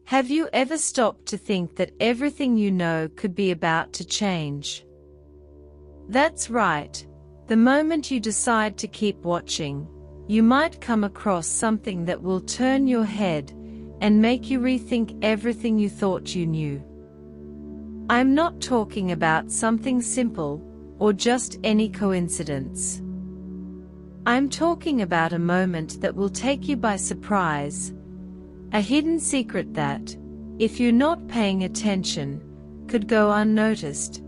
Have you ever stopped to think that everything you know could be about to change? That's right. The moment you decide to keep watching, you might come across something that will turn your head and make you rethink everything you thought you knew. I'm not talking about something simple or just any coincidence. I'm talking about a moment that will take you by surprise, a hidden secret that, if you're not paying attention, could go unnoticed,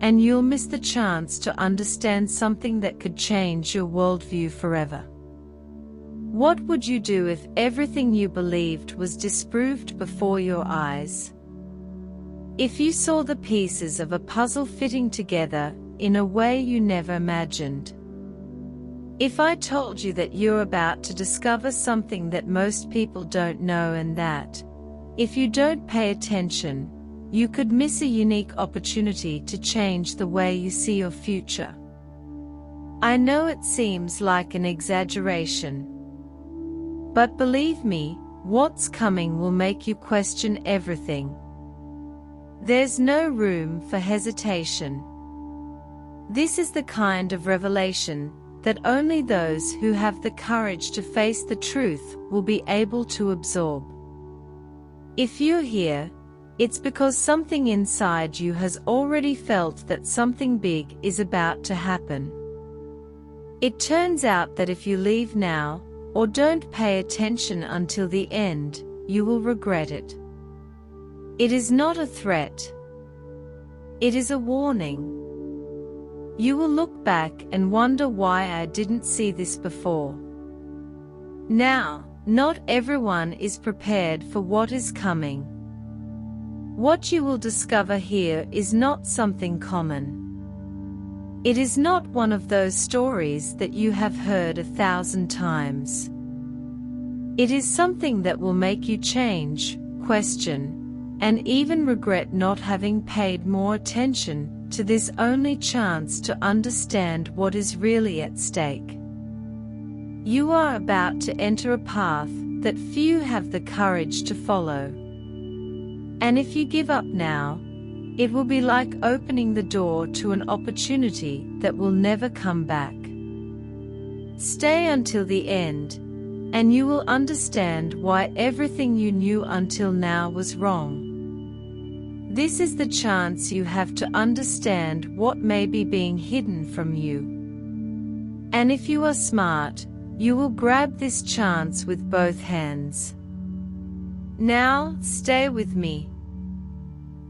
and you'll miss the chance to understand something that could change your worldview forever. What would you do if everything you believed was disproved before your eyes? If you saw the pieces of a puzzle fitting together in a way you never imagined? If I told you that you're about to discover something that most people don't know and that, if you don't pay attention, you could miss a unique opportunity to change the way you see your future. I know it seems like an exaggeration, but believe me, what's coming will make you question everything. There's no room for hesitation. This is the kind of revelation that only those who have the courage to face the truth will be able to absorb. If you're here, it's because something inside you has already felt that something big is about to happen. It turns out that if you leave now, or don't pay attention until the end, you will regret it. It is not a threat. It is a warning. You will look back and wonder why I didn't see this before. Now, not everyone is prepared for what is coming. What you will discover here is not something common. It is not one of those stories that you have heard 1,000 times. It is something that will make you change, question, and even regret not having paid more attention to this only chance to understand what is really at stake. You are about to enter a path that few have the courage to follow. And if you give up now, it will be like opening the door to an opportunity that will never come back. Stay until the end, and you will understand why everything you knew until now was wrong. This is the chance you have to understand what may be being hidden from you. And if you are smart, you will grab this chance with both hands. Now, stay with me.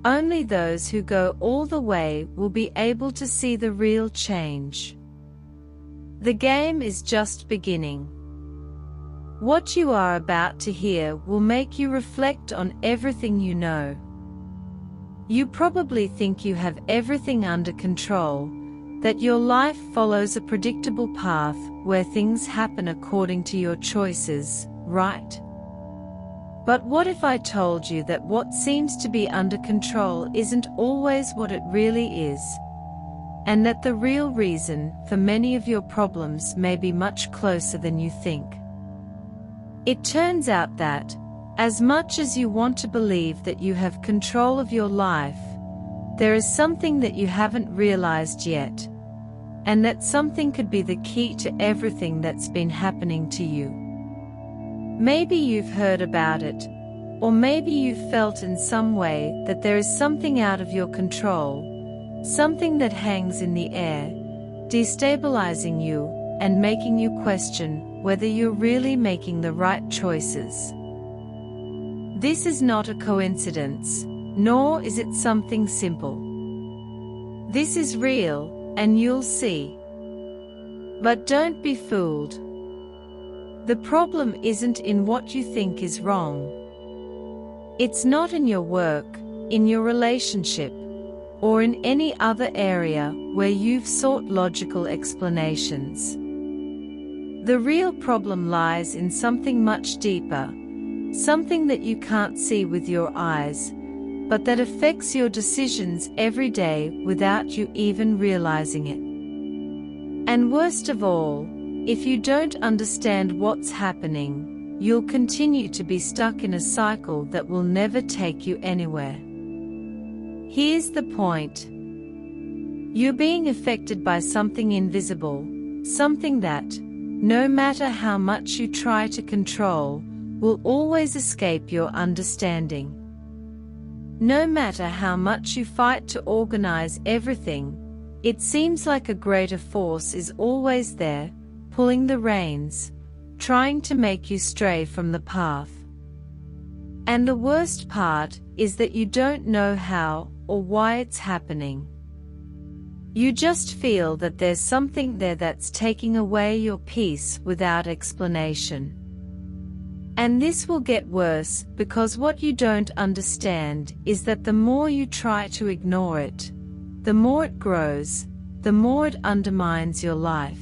Only those who go all the way will be able to see the real change. The game is just beginning. What you are about to hear will make you reflect on everything you know. You probably think you have everything under control, that your life follows a predictable path where things happen according to your choices, right? But what if I told you that what seems to be under control isn't always what it really is, and that the real reason for many of your problems may be much closer than you think? It turns out that, as much as you want to believe that you have control of your life, there is something that you haven't realized yet, and that something could be the key to everything that's been happening to you. Maybe you've heard about it, or maybe you've felt in some way that there is something out of your control, something that hangs in the air, destabilizing you and making you question whether you're really making the right choices. This is not a coincidence, nor is it something simple. This is real, and you'll see. But don't be fooled. The problem isn't in what you think is wrong. It's not in your work, in your relationship, or in any other area where you've sought logical explanations. The real problem lies in something much deeper, something that you can't see with your eyes, but that affects your decisions every day without you even realizing it. And worst of all, if you don't understand what's happening, you'll continue to be stuck in a cycle that will never take you anywhere. Here's the point. You're being affected by something invisible, something that, no matter how much you try to control, will always escape your understanding. No matter how much you fight to organize everything, it seems like a greater force is always there, pulling the reins, trying to make you stray from the path. And the worst part is that you don't know how or why it's happening. You just feel that there's something there that's taking away your peace without explanation. And this will get worse because what you don't understand is that the more you try to ignore it, the more it grows, the more it undermines your life.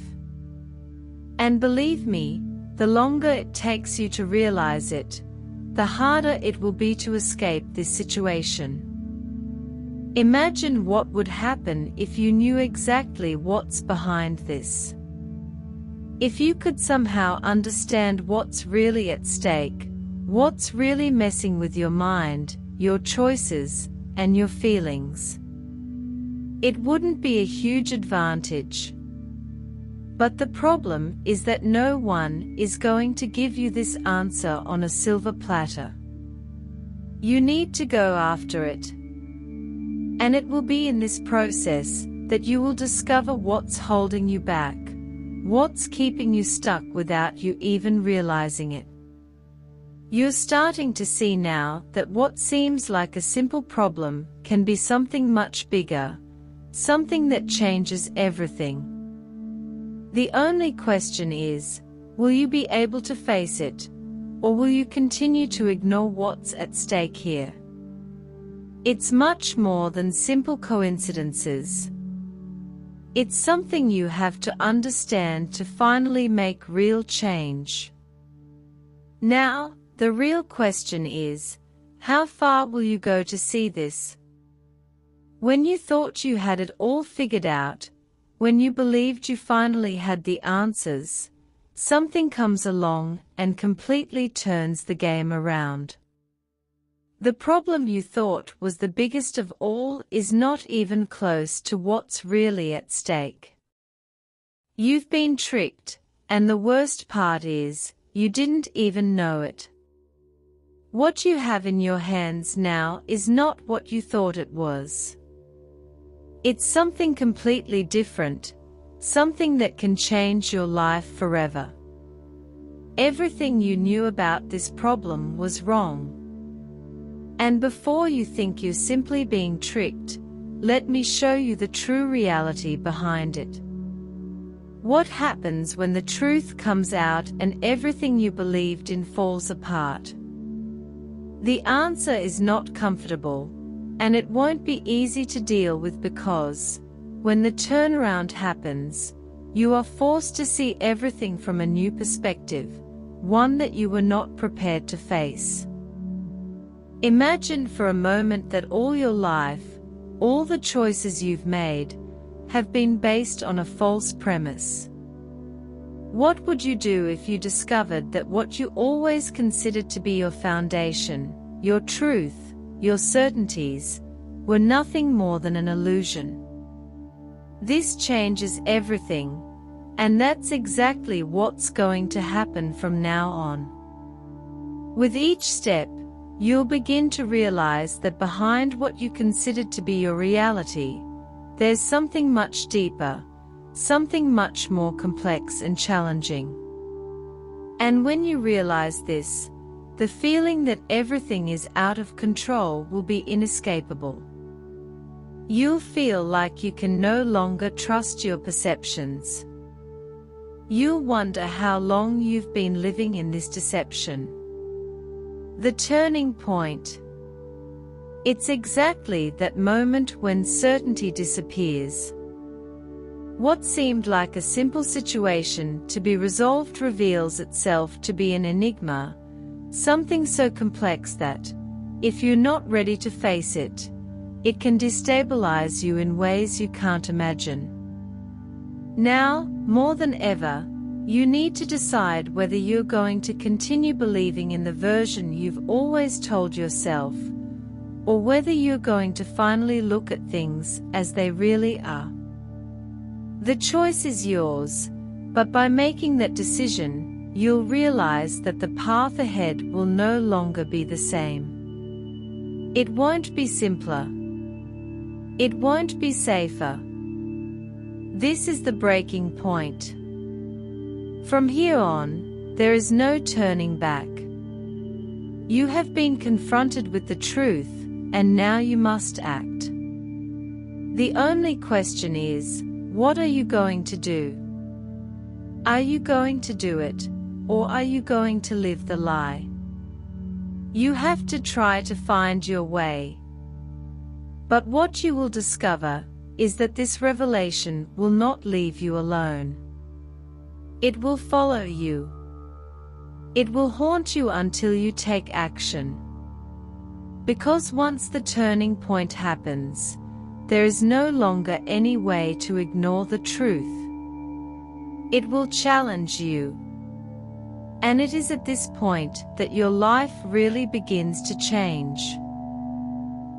And believe me, the longer it takes you to realize it, the harder it will be to escape this situation. Imagine what would happen if you knew exactly what's behind this. If you could somehow understand what's really at stake, what's really messing with your mind, your choices, and your feelings. It wouldn't be a huge advantage. But the problem is that no one is going to give you this answer on a silver platter. You need to go after it. And it will be in this process that you will discover what's holding you back, what's keeping you stuck without you even realizing it. You're starting to see now that what seems like a simple problem can be something much bigger, something that changes everything. The only question is, will you be able to face it, or will you continue to ignore what's at stake here? It's much more than simple coincidences. It's something you have to understand to finally make real change. Now, the real question is, how far will you go to see this? When you thought you had it all figured out, when you believed you finally had the answers, something comes along and completely turns the game around. The problem you thought was the biggest of all is not even close to what's really at stake. You've been tricked, and the worst part is, you didn't even know it. What you have in your hands now is not what you thought it was. It's something completely different, something that can change your life forever. Everything you knew about this problem was wrong. And before you think you're simply being tricked, let me show you the true reality behind it. What happens when the truth comes out and everything you believed in falls apart? The answer is not comfortable, and it won't be easy to deal with because, when the turnaround happens, you are forced to see everything from a new perspective, one that you were not prepared to face. Imagine for a moment that all your life, all the choices you've made, have been based on a false premise. What would you do if you discovered that what you always considered to be your foundation, your truth, your certainties, were nothing more than an illusion? This changes everything, and that's exactly what's going to happen from now on. With each step, you'll begin to realize that behind what you considered to be your reality, there's something much deeper, something much more complex and challenging. And when you realize this, the feeling that everything is out of control will be inescapable. You'll feel like you can no longer trust your perceptions. You'll wonder how long you've been living in this deception. The turning point. It's exactly that moment when certainty disappears. What seemed like a simple situation to be resolved reveals itself to be an enigma, something so complex that, if you're not ready to face it, it can destabilize you in ways you can't imagine. Now, more than ever, You need to decide whether you're going to continue believing in the version you've always told yourself, or whether you're going to finally look at things as they really are. The choice is yours, but by making that decision, you'll realize that the path ahead will no longer be the same. It won't be simpler. It won't be safer. This is the breaking point. From here on, there is no turning back. You have been confronted with the truth, and now you must act. The only question is, what are you going to do? Are you going to do it, or are you going to live the lie? You have to try to find your way. But what you will discover is that this revelation will not leave you alone. It will follow you. It will haunt you until you take action. Because once the turning point happens, there is no longer any way to ignore the truth. It will challenge you. And it is at this point that your life really begins to change.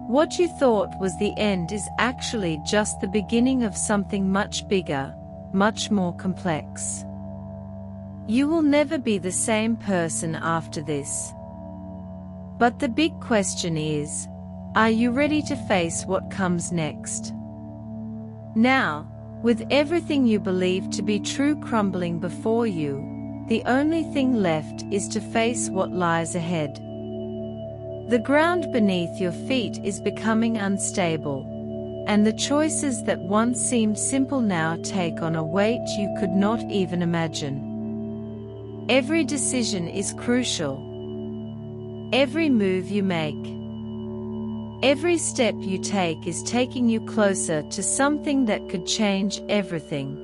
What you thought was the end is actually just the beginning of something much bigger, much more complex. You will never be the same person after this. But the big question is, are you ready to face what comes next? Now, with everything you believe to be true crumbling before you, the only thing left is to face what lies ahead. The ground beneath your feet is becoming unstable, and the choices that once seemed simple now take on a weight you could not even imagine. Every decision is crucial. Every move you make, every step you take is taking you closer to something that could change everything.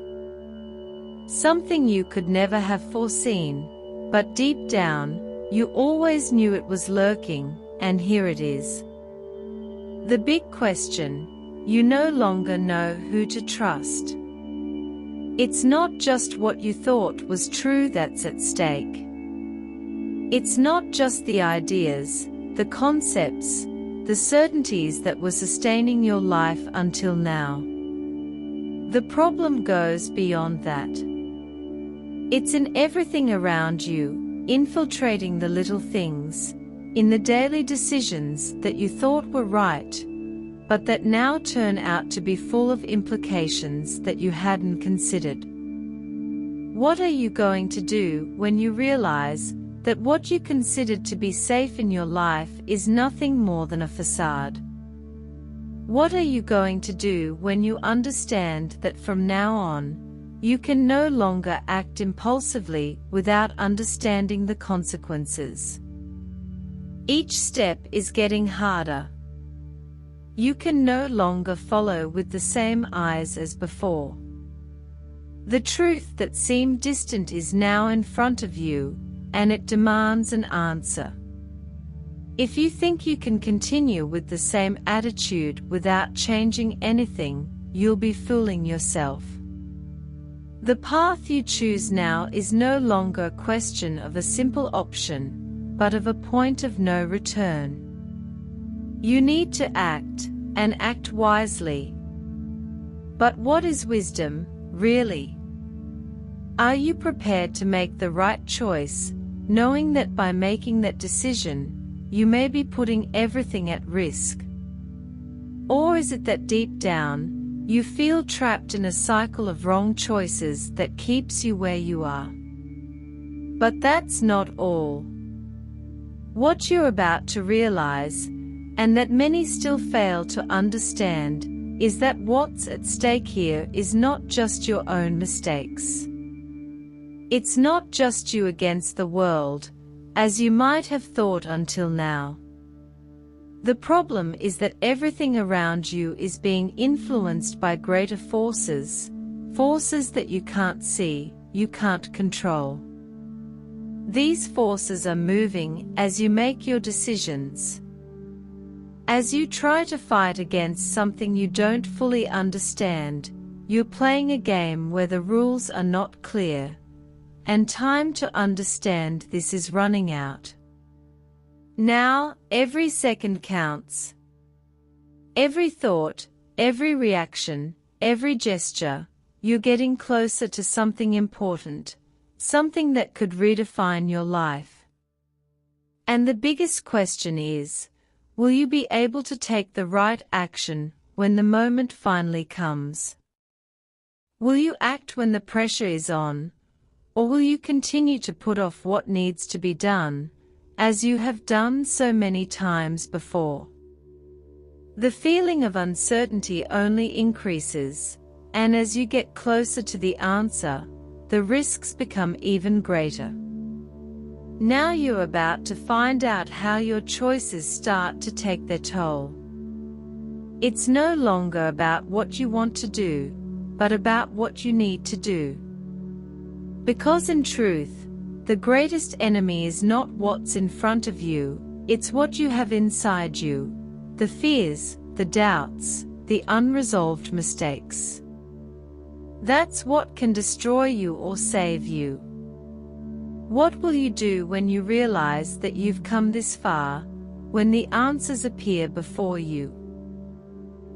Something you could never have foreseen, but deep down, you always knew it was lurking, and here it is. The big question: you no longer know who to trust. It's not just what you thought was true that's at stake. It's not just the ideas, the concepts, the certainties that were sustaining your life until now. The problem goes beyond that. It's in everything around you, infiltrating the little things, in the daily decisions that you thought were right, but that now turn out to be full of implications that you hadn't considered. What are you going to do when you realize that what you considered to be safe in your life is nothing more than a facade? What are you going to do when you understand that from now on, you can no longer act impulsively without understanding the consequences? Each step is getting harder. You can no longer follow with the same eyes as before. The truth that seemed distant is now in front of you, and it demands an answer. If you think you can continue with the same attitude without changing anything, you'll be fooling yourself. The path you choose now is no longer a question of a simple option, but of a point of no return. You need to act, and act wisely. But what is wisdom, really? Are you prepared to make the right choice, knowing that by making that decision, you may be putting everything at risk? Or is it that deep down, you feel trapped in a cycle of wrong choices that keeps you where you are? But that's not all. What you're about to realize, and that many still fail to understand, is that what's at stake here is not just your own mistakes. It's not just you against the world, as you might have thought until now. The problem is that everything around you is being influenced by greater forces, forces that you can't see, you can't control. These forces are moving as you make your decisions. As you try to fight against something you don't fully understand, you're playing a game where the rules are not clear, and time to understand this is running out. Now, every second counts. Every thought, every reaction, every gesture, you're getting closer to something important, something that could redefine your life. And the biggest question is, will you be able to take the right action when the moment finally comes? Will you act when the pressure is on, or will you continue to put off what needs to be done, as you have done so many times before? The feeling of uncertainty only increases, and as you get closer to the answer, the risks become even greater. Now you're about to find out how your choices start to take their toll. It's no longer about what you want to do, but about what you need to do. Because in truth, the greatest enemy is not what's in front of you, it's what you have inside you, the fears, the doubts, the unresolved mistakes. That's what can destroy you or save you. What will you do when you realize that you've come this far, when the answers appear before you?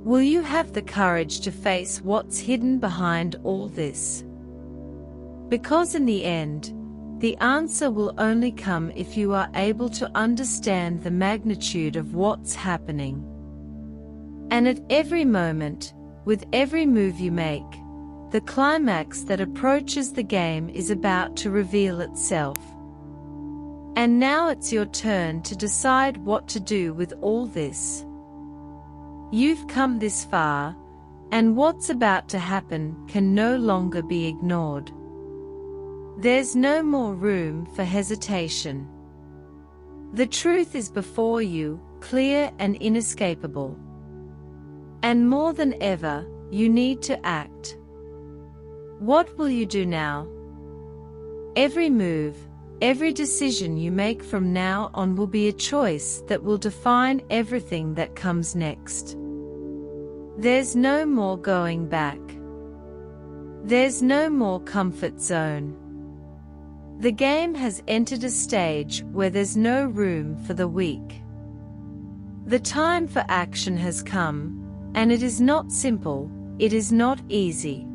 Will you have the courage to face what's hidden behind all this? Because in the end, the answer will only come if you are able to understand the magnitude of what's happening. And at every moment, with every move you make, the climax that approaches the game is about to reveal itself. And now it's your turn to decide what to do with all this. You've come this far, and what's about to happen can no longer be ignored. There's no more room for hesitation. The truth is before you, clear and inescapable. And more than ever, you need to act. What will you do now? Every move, every decision you make from now on will be a choice that will define everything that comes next. There's no more going back. There's no more comfort zone. The game has entered a stage where there's no room for the weak. The time for action has come, and it is not simple, it is not easy.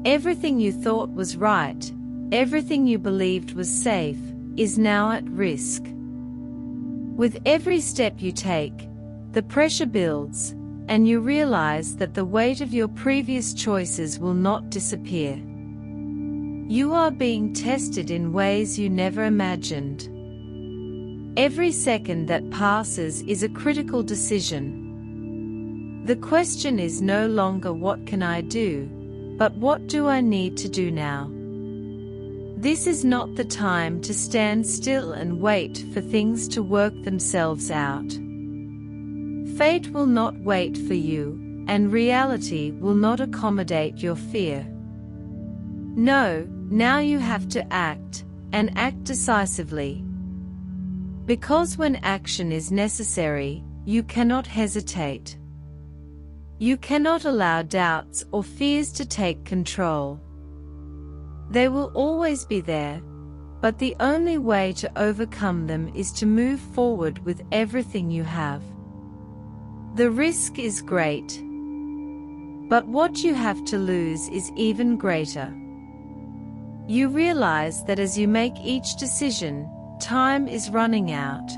Everything you thought was right, everything you believed was safe, is now at risk. With every step you take, the pressure builds, and you realize that the weight of your previous choices will not disappear. You are being tested in ways you never imagined. Every second that passes is a critical decision. The question is no longer what can I do, but what do I need to do now? This is not the time to stand still and wait for things to work themselves out. Fate will not wait for you, and reality will not accommodate your fear. No, now you have to act, and act decisively. Because when action is necessary, you cannot hesitate. You cannot allow doubts or fears to take control. They will always be there, but the only way to overcome them is to move forward with everything you have. The risk is great, but what you have to lose is even greater. You realize that as you make each decision, time is running out.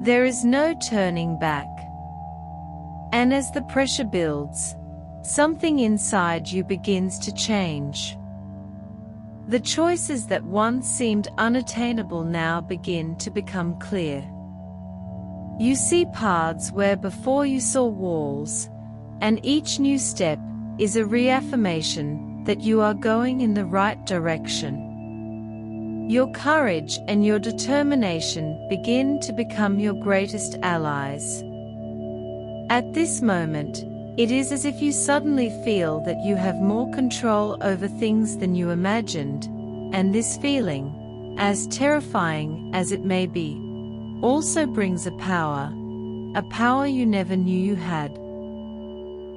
There is no turning back. And as the pressure builds, something inside you begins to change. The choices that once seemed unattainable now begin to become clear. You see paths where before you saw walls, and each new step is a reaffirmation that you are going in the right direction. Your courage and your determination begin to become your greatest allies. At this moment, it is as if you suddenly feel that you have more control over things than you imagined, and this feeling, as terrifying as it may be, also brings a power you never knew you had.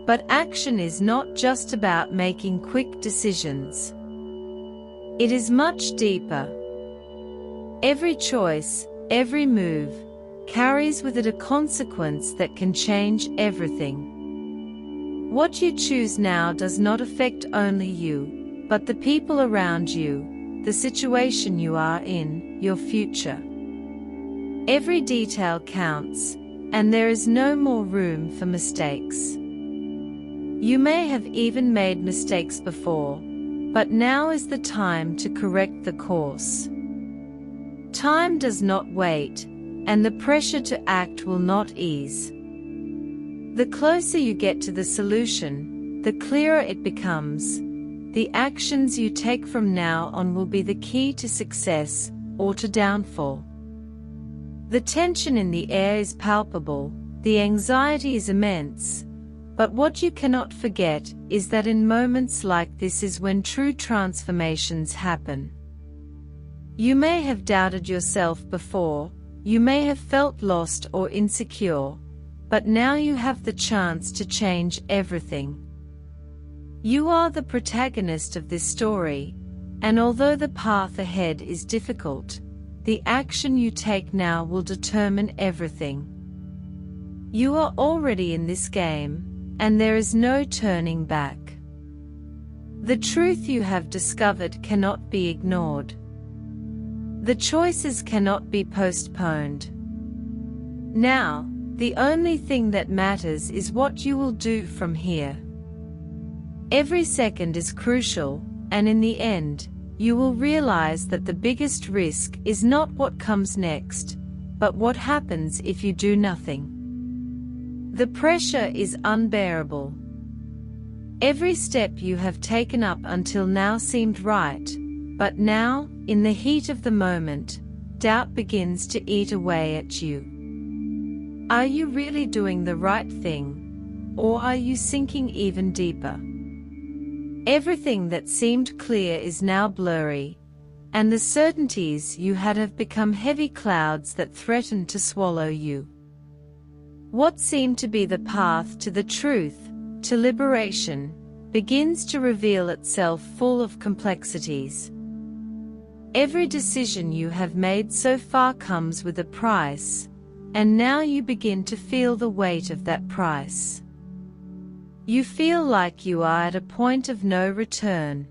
But action is not just about making quick decisions. It is much deeper. Every choice, every move, carries with it a consequence that can change everything. What you choose now does not affect only you, but the people around you, the situation you are in, your future. Every detail counts, and there is no more room for mistakes. You may have even made mistakes before, but now is the time to correct the course. Time does not wait, and the pressure to act will not ease. The closer you get to the solution, the clearer it becomes. The actions you take from now on will be the key to success or to downfall. The tension in the air is palpable, the anxiety is immense, but what you cannot forget is that in moments like this is when true transformations happen. You may have doubted yourself before, you may have felt lost or insecure, but now you have the chance to change everything. You are the protagonist of this story, and although the path ahead is difficult, the action you take now will determine everything. You are already in this game, and there is no turning back. The truth you have discovered cannot be ignored. The choices cannot be postponed. Now, the only thing that matters is what you will do from here. Every second is crucial, and in the end, you will realize that the biggest risk is not what comes next, but what happens if you do nothing. The pressure is unbearable. Every step you have taken up until now seemed right, but now, in the heat of the moment, doubt begins to eat away at you. Are you really doing the right thing, or are you sinking even deeper? Everything that seemed clear is now blurry, and the certainties you had have become heavy clouds that threaten to swallow you. What seemed to be the path to the truth, to liberation, begins to reveal itself full of complexities. Every decision you have made so far comes with a price, and now you begin to feel the weight of that price. You feel like you are at a point of no return.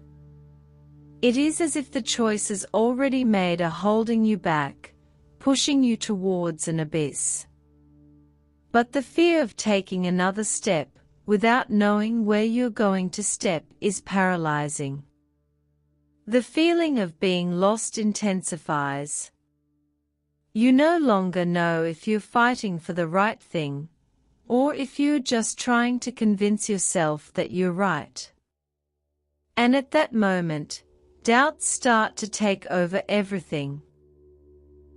It is as if the choices already made are holding you back, pushing you towards an abyss. But the fear of taking another step, without knowing where you're going to step, is paralyzing. The feeling of being lost intensifies. You no longer know if you're fighting for the right thing, or if you're just trying to convince yourself that you're right. And at that moment, doubts start to take over everything.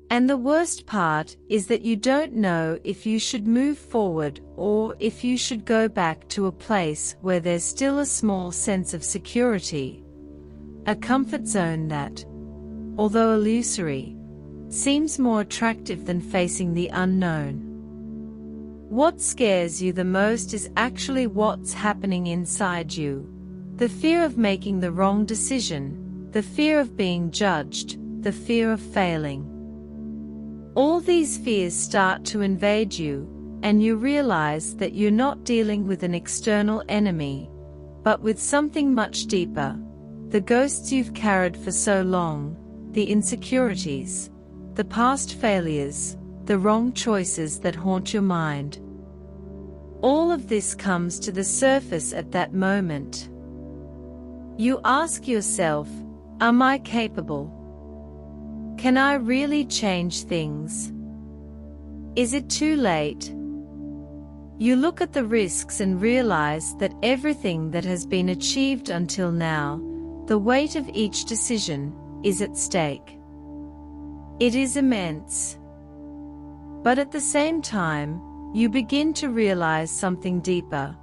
And the worst part is that you don't know if you should move forward or if you should go back to a place where there's still a small sense of security, a comfort zone that, although illusory, seems more attractive than facing the unknown. What scares you the most is actually what's happening inside you. The fear of making the wrong decision, the fear of being judged, the fear of failing. All these fears start to invade you, and you realize that you're not dealing with an external enemy, but with something much deeper. The ghosts you've carried for so long, the insecurities, the past failures, the wrong choices that haunt your mind. All of this comes to the surface at that moment. You ask yourself, am I capable? Can I really change things? Is it too late? You look at the risks and realize that everything that has been achieved until now, the weight of each decision, is at stake. It is immense. But at the same time, you begin to realize something deeper.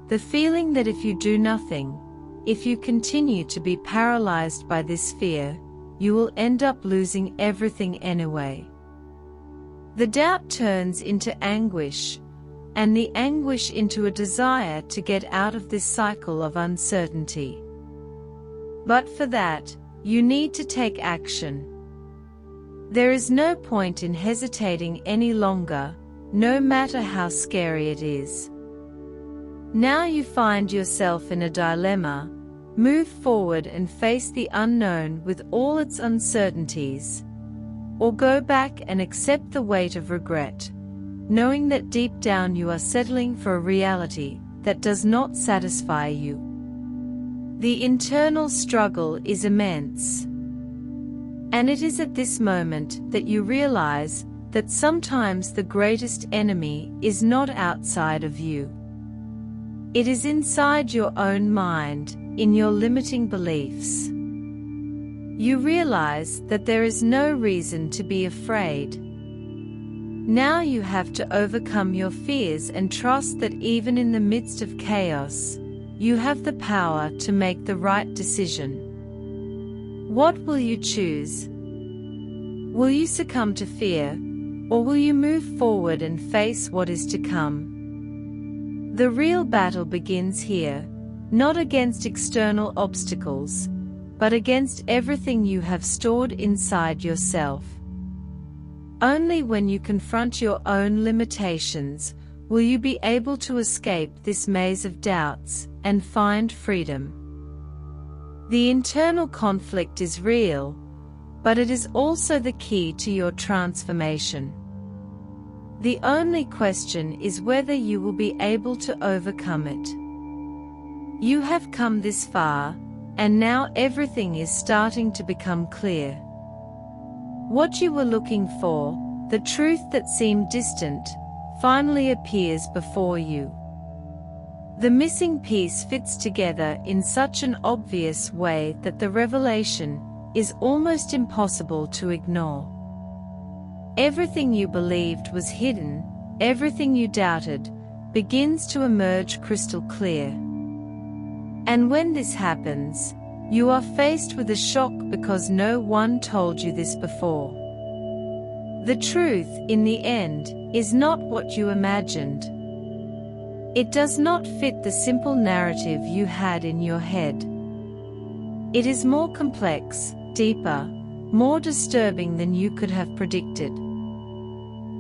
The feeling that if you do nothing, if you continue to be paralyzed by this fear, you will end up losing everything anyway. The doubt turns into anguish, and the anguish into a desire to get out of this cycle of uncertainty. But for that, you need to take action. There is no point in hesitating any longer, no matter how scary it is. Now you find yourself in a dilemma. Move forward and face the unknown with all its uncertainties. Or go back and accept the weight of regret, knowing that deep down you are settling for a reality that does not satisfy you. The internal struggle is immense. And it is at this moment that you realize that sometimes the greatest enemy is not outside of you. It is inside your own mind, in your limiting beliefs. You realize that there is no reason to be afraid. Now you have to overcome your fears and trust that even in the midst of chaos, you have the power to make the right decision. What will you choose? Will you succumb to fear, or will you move forward and face what is to come? The real battle begins here, not against external obstacles, but against everything you have stored inside yourself. Only when you confront your own limitations will you be able to escape this maze of doubts and find freedom. The internal conflict is real, but it is also the key to your transformation. The only question is whether you will be able to overcome it. You have come this far, and now everything is starting to become clear. What you were looking for, the truth that seemed distant, finally appears before you. The missing piece fits together in such an obvious way that the revelation is almost impossible to ignore. Everything you believed was hidden, everything you doubted, begins to emerge crystal clear. And when this happens, you are faced with a shock because no one told you this before. The truth, in the end, is not what you imagined. It does not fit the simple narrative you had in your head. It is more complex, deeper, more disturbing than you could have predicted.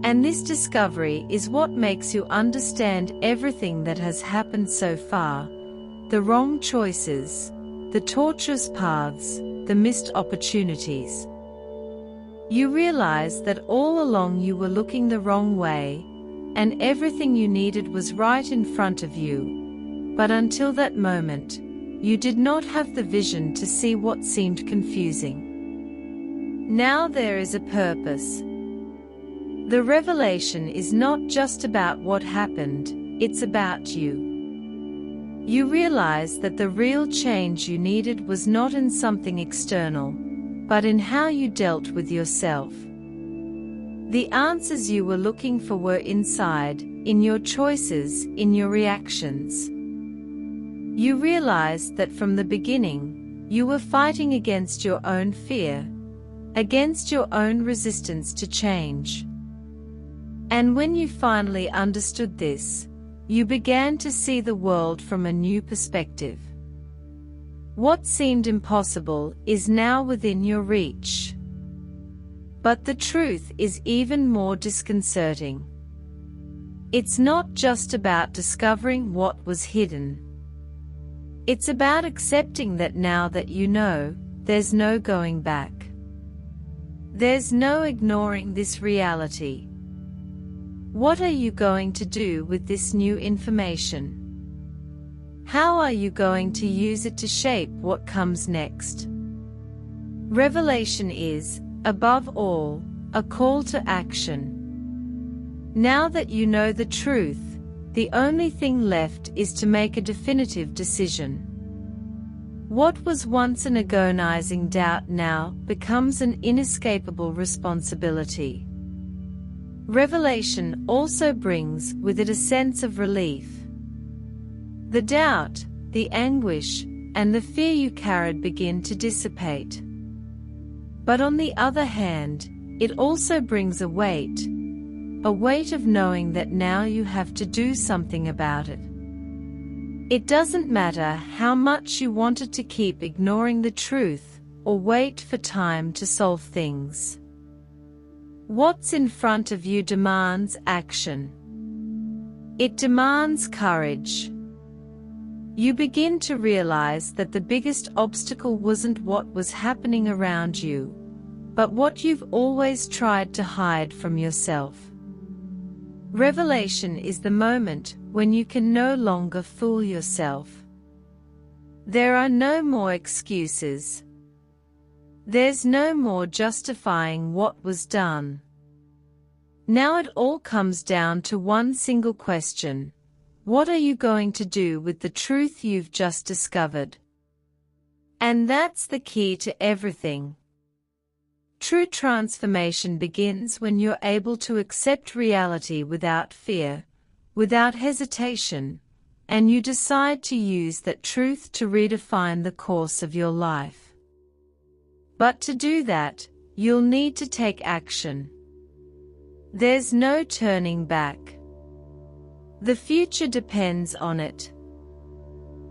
And this discovery is what makes you understand everything that has happened so far: the wrong choices, the tortuous paths, the missed opportunities. You realize that all along you were looking the wrong way, and everything you needed was right in front of you. But until that moment, you did not have the vision to see what seemed confusing. Now there is a purpose. The revelation is not just about what happened, it's about you. You realize that the real change you needed was not in something external, but in how you dealt with yourself. The answers you were looking for were inside, in your choices, in your reactions. You realized that from the beginning, you were fighting against your own fear, against your own resistance to change. And when you finally understood this, you began to see the world from a new perspective. What seemed impossible is now within your reach. But the truth is even more disconcerting. It's not just about discovering what was hidden. It's about accepting that now that you know, there's no going back. There's no ignoring this reality. What are you going to do with this new information? How are you going to use it to shape what comes next? Revelation is, above all, a call to action. Now that you know the truth, the only thing left is to make a definitive decision. What was once an agonizing doubt now becomes an inescapable responsibility. Revelation also brings with it a sense of relief. The doubt, the anguish, and the fear you carried begin to dissipate. But on the other hand, it also brings a weight of knowing that now you have to do something about it. It doesn't matter how much you wanted to keep ignoring the truth, or wait for time to solve things. What's in front of you demands action. It demands courage. You begin to realize that the biggest obstacle wasn't what was happening around you, but what you've always tried to hide from yourself. Revelation is the moment when you can no longer fool yourself. There are no more excuses. There's no more justifying what was done. Now it all comes down to one single question. What are you going to do with the truth you've just discovered? And that's the key to everything. True transformation begins when you're able to accept reality without fear, without hesitation, and you decide to use that truth to redefine the course of your life. But to do that, you'll need to take action. There's no turning back. The future depends on it.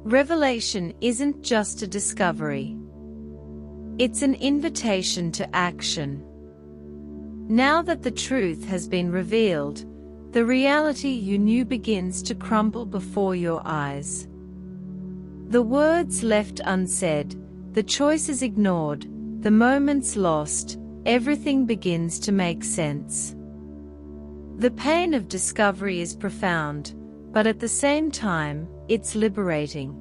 Revelation isn't just a discovery. It's an invitation to action. Now that the truth has been revealed, the reality you knew begins to crumble before your eyes. The words left unsaid, the choices ignored, the moments lost, everything begins to make sense. The pain of discovery is profound, but at the same time, it's liberating.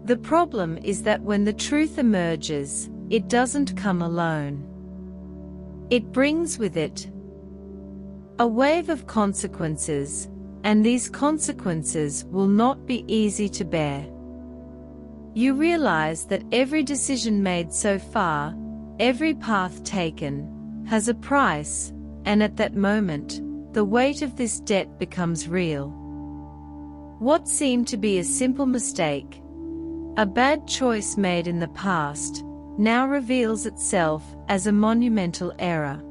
The problem is that when the truth emerges, it doesn't come alone. It brings with it a wave of consequences, and these consequences will not be easy to bear. You realize that every decision made so far, every path taken, has a price, and at that moment, the weight of this debt becomes real. What seemed to be a simple mistake, a bad choice made in the past, now reveals itself as a monumental error.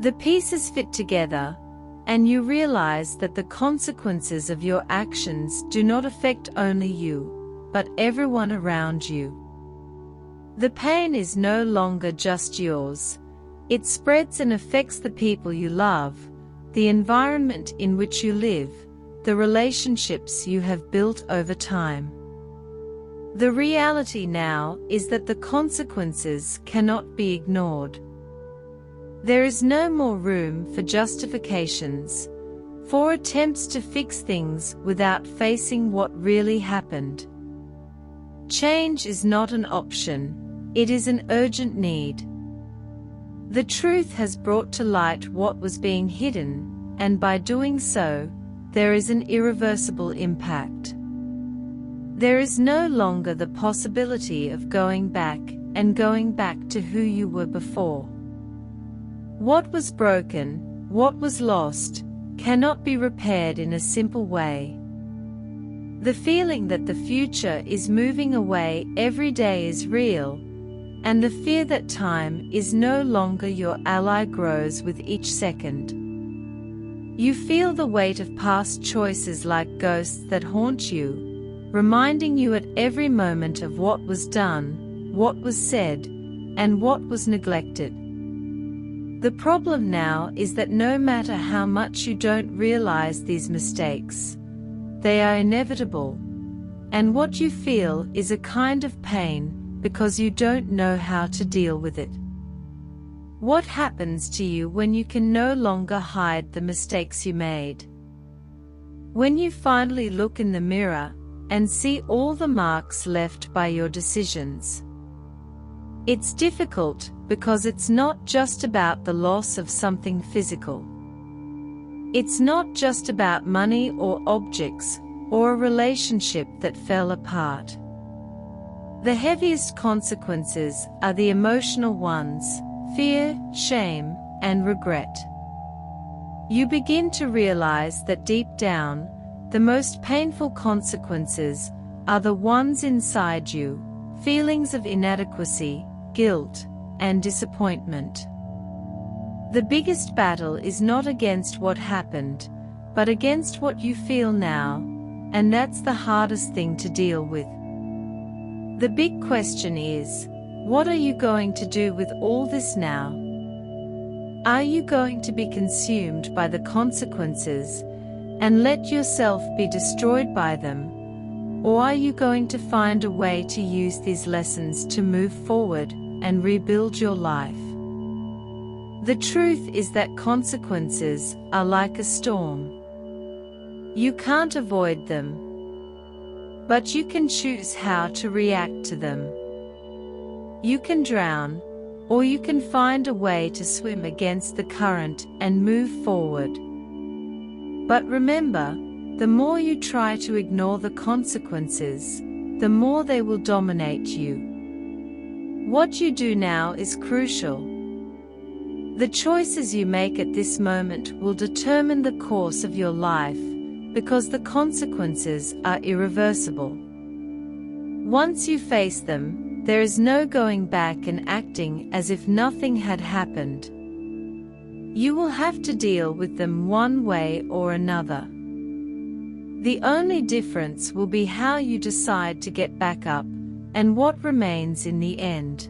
The pieces fit together, and you realize that the consequences of your actions do not affect only you, but everyone around you. The pain is no longer just yours. It spreads and affects the people you love, the environment in which you live, the relationships you have built over time. The reality now is that the consequences cannot be ignored. There is no more room for justifications, for attempts to fix things without facing what really happened. Change is not an option, it is an urgent need. The truth has brought to light what was being hidden, and by doing so, there is an irreversible impact. There is no longer the possibility of going back to who you were before. What was broken, what was lost, cannot be repaired in a simple way. The feeling that the future is moving away every day is real, and the fear that time is no longer your ally grows with each second. You feel the weight of past choices like ghosts that haunt you, reminding you at every moment of what was done, what was said, and what was neglected. The problem now is that no matter how much you don't realize these mistakes, they are inevitable, and what you feel is a kind of pain because you don't know how to deal with it. What happens to you when you can no longer hide the mistakes you made? When you finally look in the mirror and see all the marks left by your decisions. It's difficult because it's not just about the loss of something physical. It's not just about money or objects or a relationship that fell apart. The heaviest consequences are the emotional ones: fear, shame, and regret. You begin to realize that deep down, the most painful consequences are the ones inside you: feelings of inadequacy, guilt, and disappointment. The biggest battle is not against what happened, but against what you feel now, and that's the hardest thing to deal with. The big question is, What are you going to do with all this now? Are you going to be consumed by the consequences and let yourself be destroyed by them? Or are you going to find a way to use these lessons to move forward and rebuild your life? The truth is that consequences are like a storm. You can't avoid them, but you can choose how to react to them. You can drown, or you can find a way to swim against the current and move forward. But remember, the more you try to ignore the consequences, the more they will dominate you. What you do now is crucial. The choices you make at this moment will determine the course of your life, because the consequences are irreversible. Once you face them, there is no going back and acting as if nothing had happened. You will have to deal with them one way or another. The only difference will be how you decide to get back up, and what remains in the end.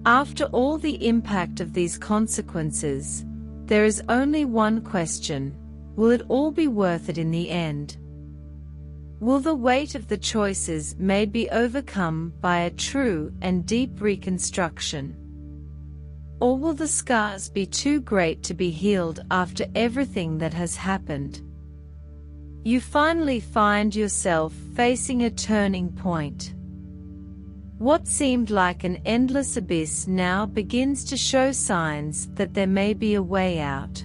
After all the impact of these consequences, there is only one question: will it all be worth it in the end? Will the weight of the choices made be overcome by a true and deep reconstruction? Or will the scars be too great to be healed after everything that has happened? You finally find yourself facing a turning point. What seemed like an endless abyss now begins to show signs that there may be a way out.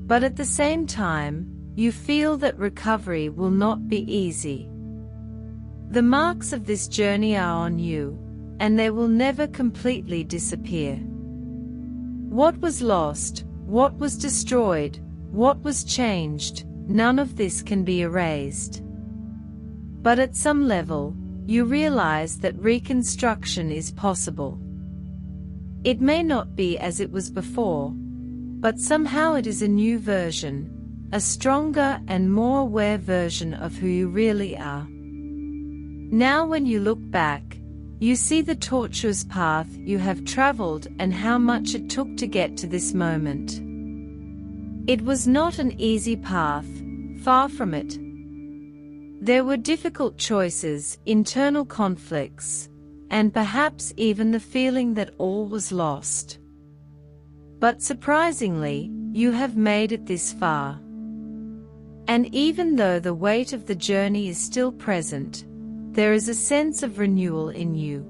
But at the same time, you feel that recovery will not be easy. The marks of this journey are on you, and they will never completely disappear. What was lost, what was destroyed, what was changed, none of this can be erased. But at some level, you realize that reconstruction is possible. It may not be as it was before, but somehow it is a new version, a stronger and more aware version of who you really are. Now when you look back, you see the tortuous path you have traveled and how much it took to get to this moment. It was not an easy path, far from it. There were difficult choices, internal conflicts, and perhaps even the feeling that all was lost. But surprisingly, you have made it this far. And even though the weight of the journey is still present, there is a sense of renewal in you.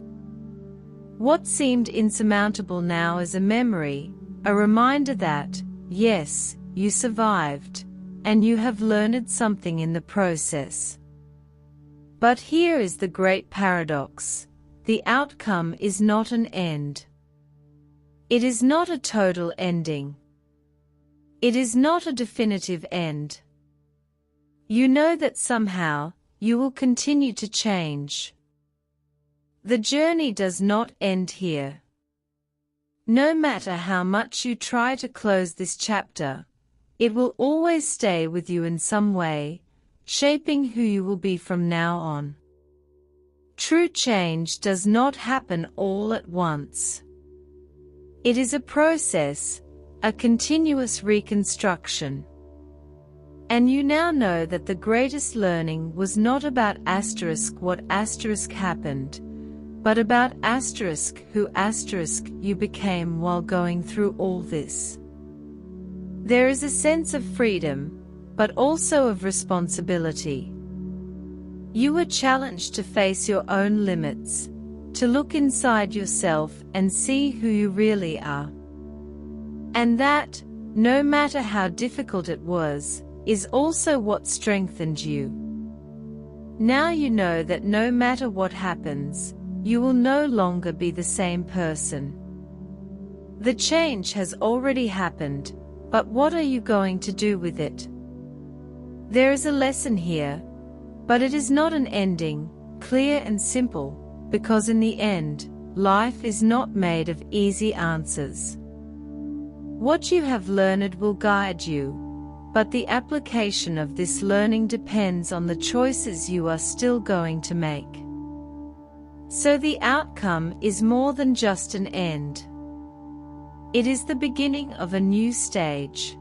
What seemed insurmountable now is a memory, a reminder that, yes, you survived, and you have learned something in the process. But here is the great paradox: the outcome is not an end. It is not a total ending. It is not a definitive end. You know that somehow, you will continue to change. The journey does not end here. No matter how much you try to close this chapter, it will always stay with you in some way, shaping who you will be from now on. True change does not happen all at once. It is a process, a continuous reconstruction. And you now know that the greatest learning was not about what happened, but about who you became while going through all this. There is a sense of freedom, but also of responsibility. You were challenged to face your own limits, to look inside yourself and see who you really are. And that, no matter how difficult it was, is also what strengthened you. Now you know that no matter what happens, you will no longer be the same person. The change has already happened, but what are you going to do with it? There is a lesson here, but it is not an ending, clear and simple, because in the end, life is not made of easy answers. What you have learned will guide you, but the application of this learning depends on the choices you are still going to make. So the outcome is more than just an end. It is the beginning of a new stage.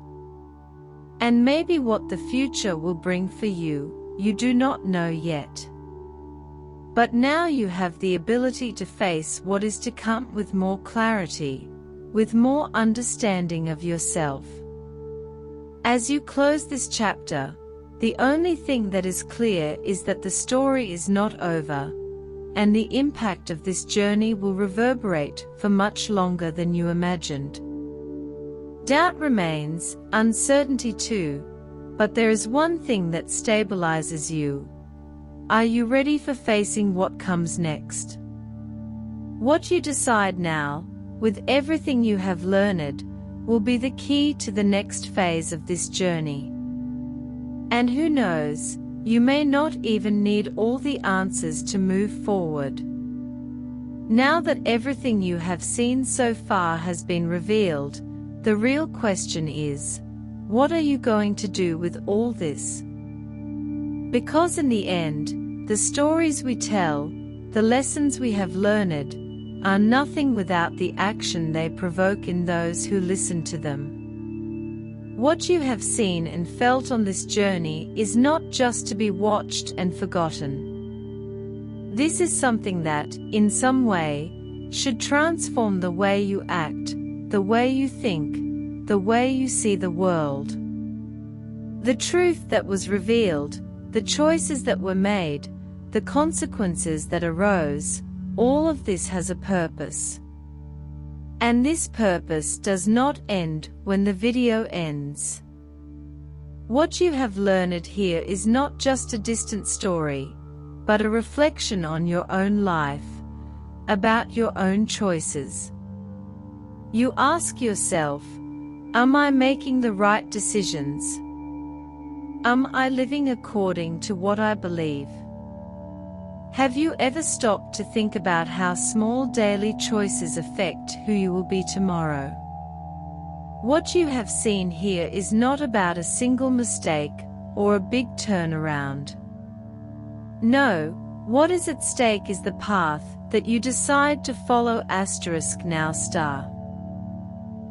And maybe what the future will bring for you, you do not know yet. But now you have the ability to face what is to come with more clarity, with more understanding of yourself. As you close this chapter, the only thing that is clear is that the story is not over, and the impact of this journey will reverberate for much longer than you imagined. Doubt remains, uncertainty too, but there is one thing that stabilizes you. Are you ready for facing what comes next? What you decide now, with everything you have learned, will be the key to the next phase of this journey. And who knows, you may not even need all the answers to move forward. Now that everything you have seen so far has been revealed, the real question is, what are you going to do with all this? Because in the end, the stories we tell, the lessons we have learned, are nothing without the action they provoke in those who listen to them. What you have seen and felt on this journey is not just to be watched and forgotten. This is something that, in some way, should transform the way you act, the way you think, the way you see the world. The truth that was revealed, the choices that were made, the consequences that arose, all of this has a purpose. And this purpose does not end when the video ends. What you have learned here is not just a distant story, but a reflection on your own life, about your own choices. You ask yourself, am I making the right decisions? Am I living according to what I believe? Have you ever stopped to think about how small daily choices affect who you will be tomorrow? What you have seen here is not about a single mistake or a big turnaround. No, what is at stake is the path that you decide to follow now star.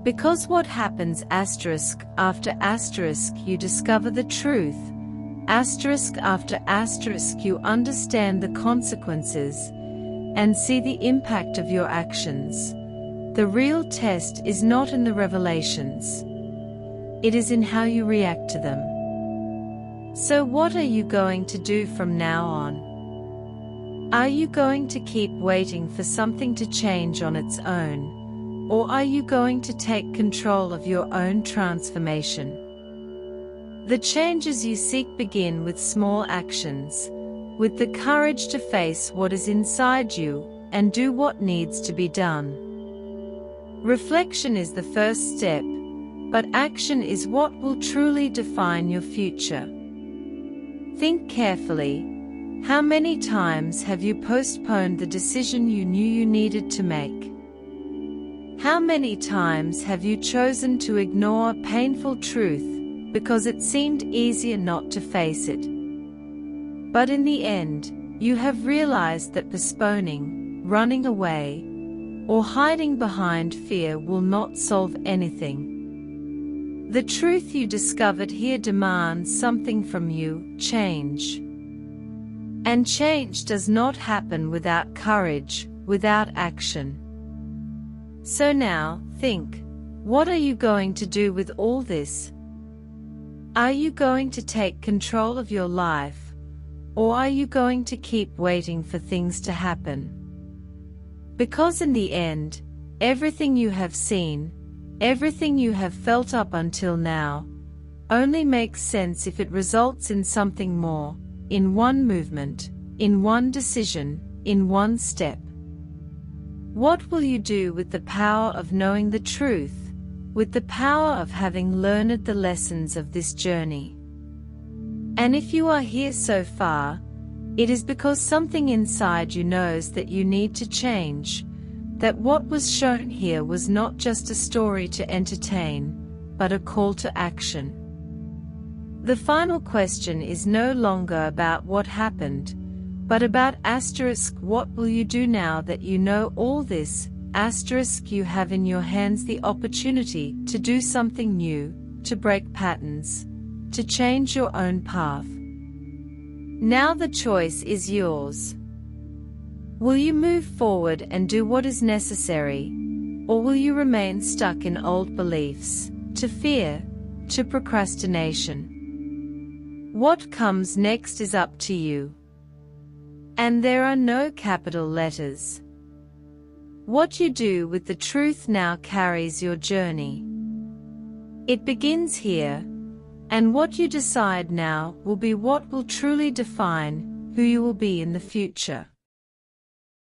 Because what happens after you discover the truth. After you understand the consequences and see the impact of your actions. The real test is not in the revelations. It is in how you react to them. So what are you going to do from now on? Are you going to keep waiting for something to change on its own? Or are you going to take control of your own transformation? The changes you seek begin with small actions, with the courage to face what is inside you and do what needs to be done. Reflection is the first step, but action is what will truly define your future. Think carefully. How many times have you postponed the decision you knew you needed to make? How many times have you chosen to ignore a painful truth because it seemed easier not to face it? But in the end, you have realized that postponing, running away, or hiding behind fear will not solve anything. The truth you discovered here demands something from you, change. And change does not happen without courage, without action. So now, think, what are you going to do with all this? Are you going to take control of your life, or are you going to keep waiting for things to happen? Because in the end, everything you have seen, everything you have felt up until now, only makes sense if it results in something more, in one movement, in one decision, in one step. What will you do with the power of knowing the truth? With the power of having learned the lessons of this journey? And if you are here so far, it is because something inside you knows that you need to change, that what was shown here was not just a story to entertain, but a call to action. The final question is no longer about what happened, But about asterisk, what will you do now that you know all this? Asterisk, you have in your hands the opportunity to do something new, to break patterns, to change your own path. Now the choice is yours. Will you move forward and do what is necessary, or will you remain stuck in old beliefs, to fear, to procrastination? What comes next is up to you. And there are no capital letters. What you do with the truth now carries your journey. It begins here, and what you decide now will be what will truly define who you will be in the future.